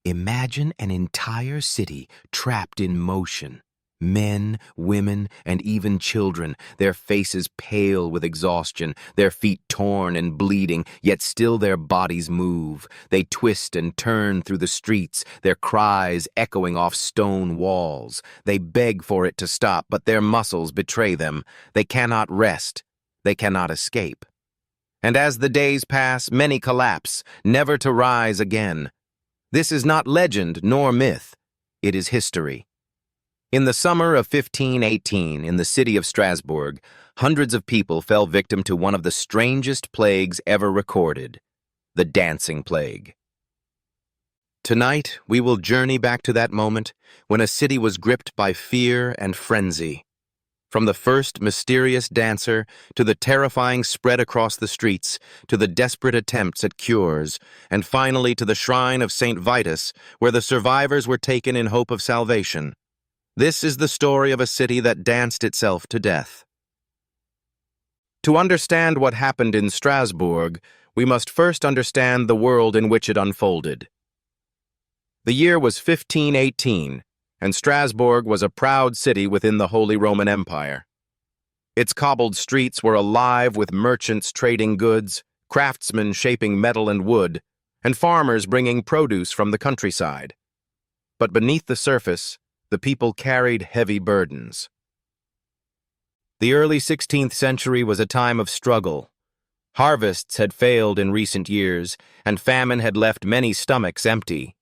Imagine an entire city trapped in motion. Men, women, and even children, their faces pale with exhaustion, their feet torn and bleeding, yet still their bodies move. They twist and turn through the streets, their cries echoing off stone walls. They beg for it to stop, but their muscles betray them. They cannot rest. They cannot escape. And as the days pass, many collapse, never to rise again. This is not legend nor myth. It is history. In the summer of 1518, in the city of Strasbourg, hundreds of people fell victim to one of the strangest plagues ever recorded, the Dancing Plague. Tonight, we will journey back to that moment when a city was gripped by fear and frenzy. From the first mysterious dancer, to the terrifying spread across the streets, to the desperate attempts at cures, and finally to the shrine of Saint Vitus, where the survivors were taken in hope of salvation. This is the story of a city that danced itself to death. To understand what happened in Strasbourg, we must first understand the world in which it unfolded. The year was 1518, and Strasbourg was a proud city within the Holy Roman Empire. Its cobbled streets were alive with merchants trading goods, craftsmen shaping metal and wood, and farmers bringing produce from the countryside. But beneath the surface, the people carried heavy burdens. The early 16th century was a time of struggle. Harvests had failed in recent years, and famine had left many stomachs empty.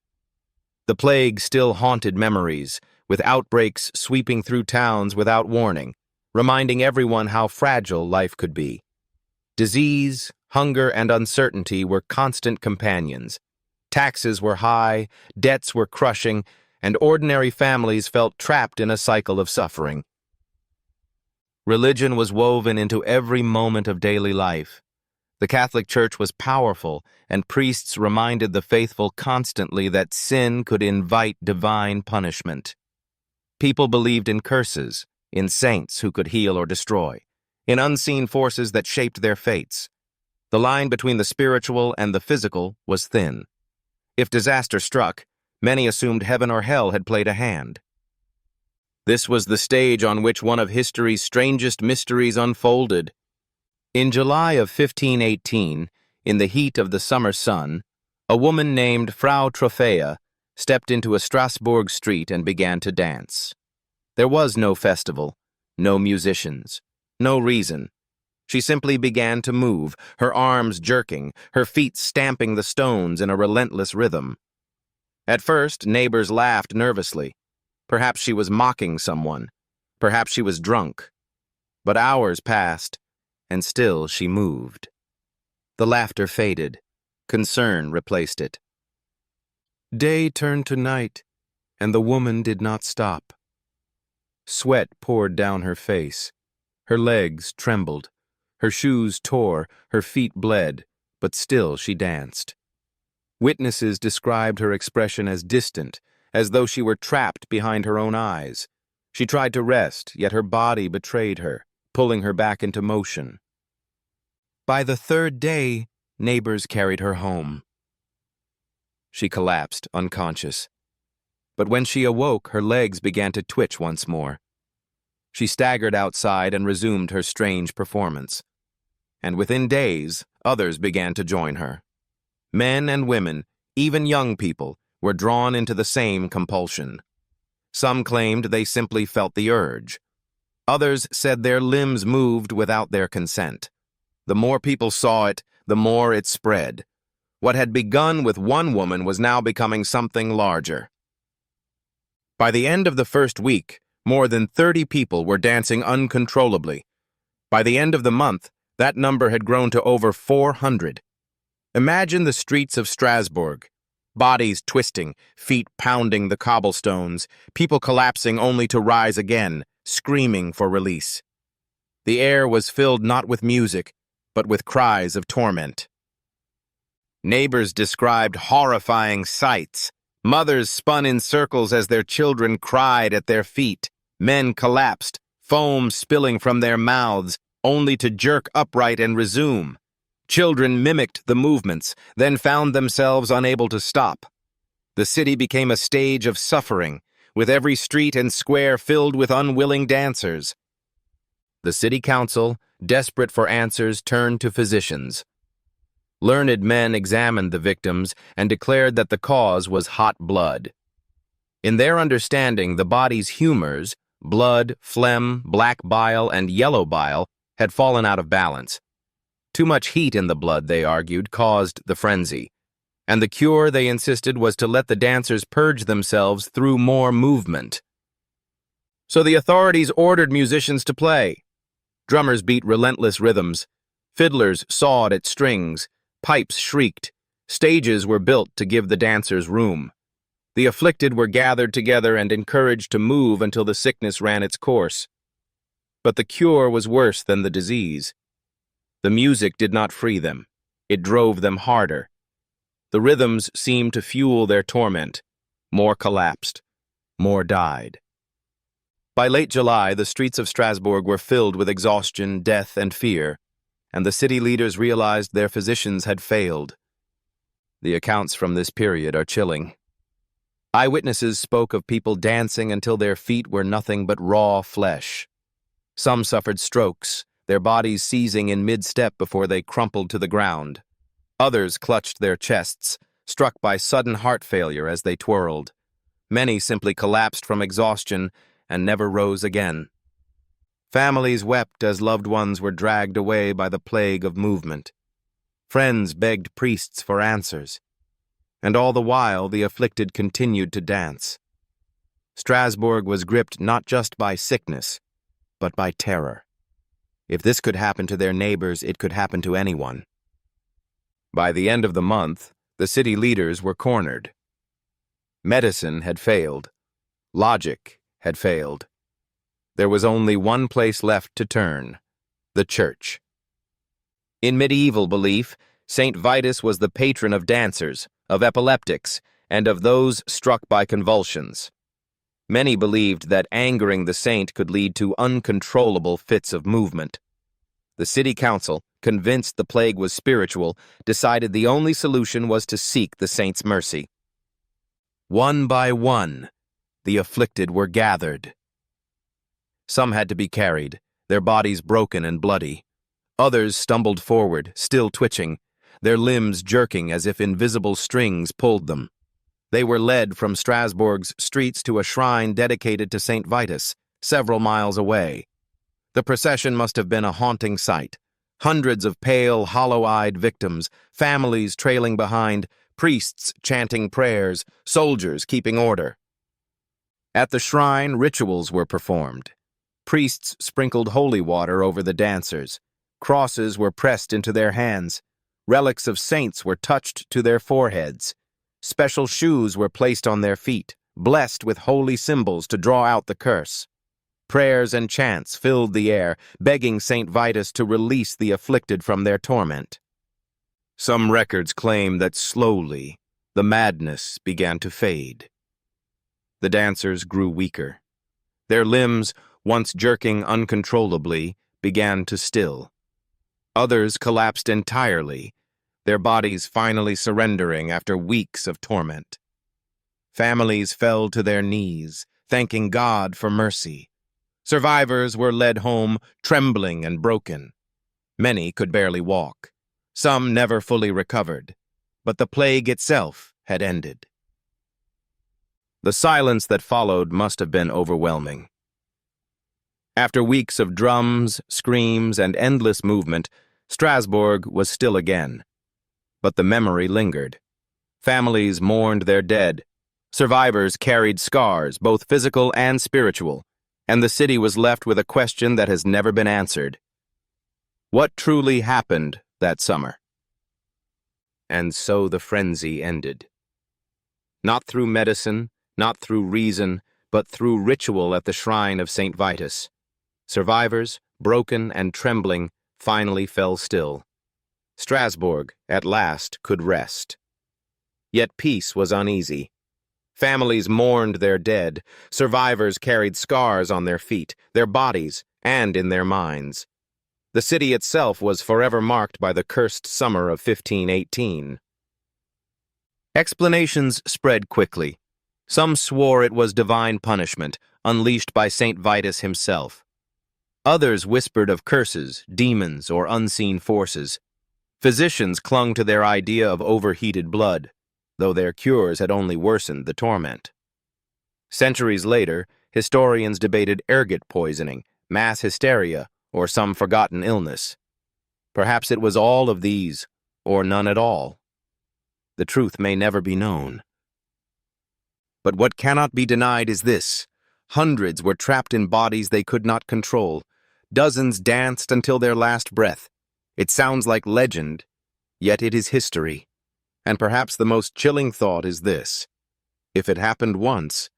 The plague still haunted memories, with outbreaks sweeping through towns without warning, reminding everyone how fragile life could be. Disease, hunger, and uncertainty were constant companions. Taxes were high, debts were crushing, and ordinary families felt trapped in a cycle of suffering. Religion was woven into every moment of daily life. The Catholic Church was powerful, and priests reminded the faithful constantly that sin could invite divine punishment. People believed in curses, in saints who could heal or destroy, in unseen forces that shaped their fates. The line between the spiritual and the physical was thin. If disaster struck, many assumed heaven or hell had played a hand. This was the stage on which one of history's strangest mysteries unfolded. In July of 1518, in the heat of the summer sun, a woman named Frau Trophea stepped into a Strasbourg street and began to dance. There was no festival, no musicians, no reason. She simply began to move, her arms jerking, her feet stamping the stones in a relentless rhythm. At first, neighbors laughed nervously. Perhaps she was mocking someone. Perhaps she was drunk. But hours passed, and still she moved. The laughter faded. Concern replaced it. Day turned to night, and the woman did not stop. Sweat poured down her face. Her legs trembled. Her shoes tore, her feet bled, but still she danced. Witnesses described her expression as distant, as though she were trapped behind her own eyes. She tried to rest, yet her body betrayed her, pulling her back into motion. By the third day, neighbors carried her home. She collapsed, unconscious. But when she awoke, her legs began to twitch once more. She staggered outside and resumed her strange performance. And within days, others began to join her. Men and women, even young people, were drawn into the same compulsion. Some claimed they simply felt the urge. Others said their limbs moved without their consent. The more people saw it, the more it spread. What had begun with one woman was now becoming something larger. By the end of the first week, more than 30 people were dancing uncontrollably. By the end of the month, that number had grown to over 400. Imagine the streets of Strasbourg, bodies twisting, feet pounding the cobblestones, people collapsing only to rise again, screaming for release. The air was filled not with music, but with cries of torment. Neighbors described horrifying sights. Mothers spun in circles as their children cried at their feet. Men collapsed, foam spilling from their mouths, only to jerk upright and resume. Children mimicked the movements, then found themselves unable to stop. The city became a stage of suffering, with every street and square filled with unwilling dancers. The city council, desperate for answers, turned to physicians. Learned men examined the victims and declared that the cause was hot blood. In their understanding, the body's humors, blood, phlegm, black bile, and yellow bile, had fallen out of balance. Too much heat in the blood, they argued, caused the frenzy. And the cure, they insisted, was to let the dancers purge themselves through more movement. So the authorities ordered musicians to play. Drummers beat relentless rhythms. Fiddlers sawed at strings. Pipes shrieked. Stages were built to give the dancers room. The afflicted were gathered together and encouraged to move until the sickness ran its course. But the cure was worse than the disease. The music did not free them. It drove them harder. The rhythms seemed to fuel their torment. More collapsed. More died. By late July, the streets of Strasbourg were filled with exhaustion, death, and fear, and the city leaders realized their physicians had failed. The accounts from this period are chilling. Eyewitnesses spoke of people dancing until their feet were nothing but raw flesh. Some suffered strokes, their bodies seizing in mid-step before they crumpled to the ground. Others clutched their chests, struck by sudden heart failure as they twirled. Many simply collapsed from exhaustion and never rose again. Families wept as loved ones were dragged away by the plague of movement. Friends begged priests for answers. And all the while, the afflicted continued to dance. Strasbourg was gripped not just by sickness, but by terror. If this could happen to their neighbors, it could happen to anyone. By the end of the month, the city leaders were cornered. Medicine had failed. Logic had failed. There was only one place left to turn: the church. In medieval belief, Saint Vitus was the patron of dancers, of epileptics, and of those struck by convulsions. Many believed that angering the saint could lead to uncontrollable fits of movement. The city council, convinced the plague was spiritual, decided the only solution was to seek the saint's mercy. One by one, the afflicted were gathered. Some had to be carried, their bodies broken and bloody. Others stumbled forward, still twitching, their limbs jerking as if invisible strings pulled them. They were led from Strasbourg's streets to a shrine dedicated to Saint Vitus, several miles away. The procession must have been a haunting sight. Hundreds of pale, hollow-eyed victims, families trailing behind, priests chanting prayers, soldiers keeping order. At the shrine, rituals were performed. Priests sprinkled holy water over the dancers. Crosses were pressed into their hands. Relics of saints were touched to their foreheads. Special shoes were placed on their feet, blessed with holy symbols to draw out the curse. Prayers and chants filled the air, begging Saint Vitus to release the afflicted from their torment. Some records claim that slowly the madness began to fade. The dancers grew weaker. Their limbs, once jerking uncontrollably, began to still. Others collapsed entirely, their bodies finally surrendering after weeks of torment. Families fell to their knees, thanking God for mercy. Survivors were led home, trembling and broken. Many could barely walk. Some never fully recovered. But the plague itself had ended. The silence that followed must have been overwhelming. After weeks of drums, screams, and endless movement, Strasbourg was still again. But the memory lingered. Families mourned their dead. Survivors carried scars, both physical and spiritual, and the city was left with a question that has never been answered. What truly happened that summer? And so the frenzy ended. Not through medicine, not through reason, but through ritual at the shrine of Saint Vitus. Survivors, broken and trembling, finally fell still. Strasbourg, at last, could rest. Yet peace was uneasy. Families mourned their dead. Survivors carried scars on their feet, their bodies, and in their minds. The city itself was forever marked by the cursed summer of 1518. Explanations spread quickly. Some swore it was divine punishment, unleashed by Saint Vitus himself. Others whispered of curses, demons, or unseen forces. Physicians clung to their idea of overheated blood, though their cures had only worsened the torment. Centuries later, historians debated ergot poisoning, mass hysteria, or some forgotten illness. Perhaps it was all of these, or none at all. The truth may never be known. But what cannot be denied is this: hundreds were trapped in bodies they could not control. Dozens danced until their last breath. It sounds like legend, yet it is history. And perhaps the most chilling thought is this: if it happened once,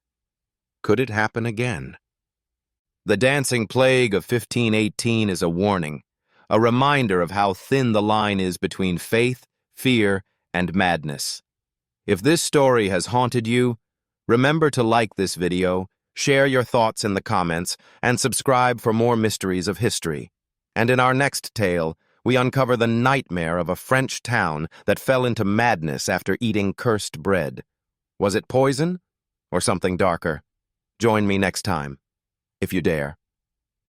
could it happen again? The Dancing Plague of 1518 is a warning, a reminder of how thin the line is between faith, fear, and madness. If this story has haunted you, remember to like this video, share your thoughts in the comments, and subscribe for more mysteries of history. And in our next tale, we uncover the nightmare of a French town that fell into madness after eating cursed bread. Was it poison or something darker? Join me next time, if you dare.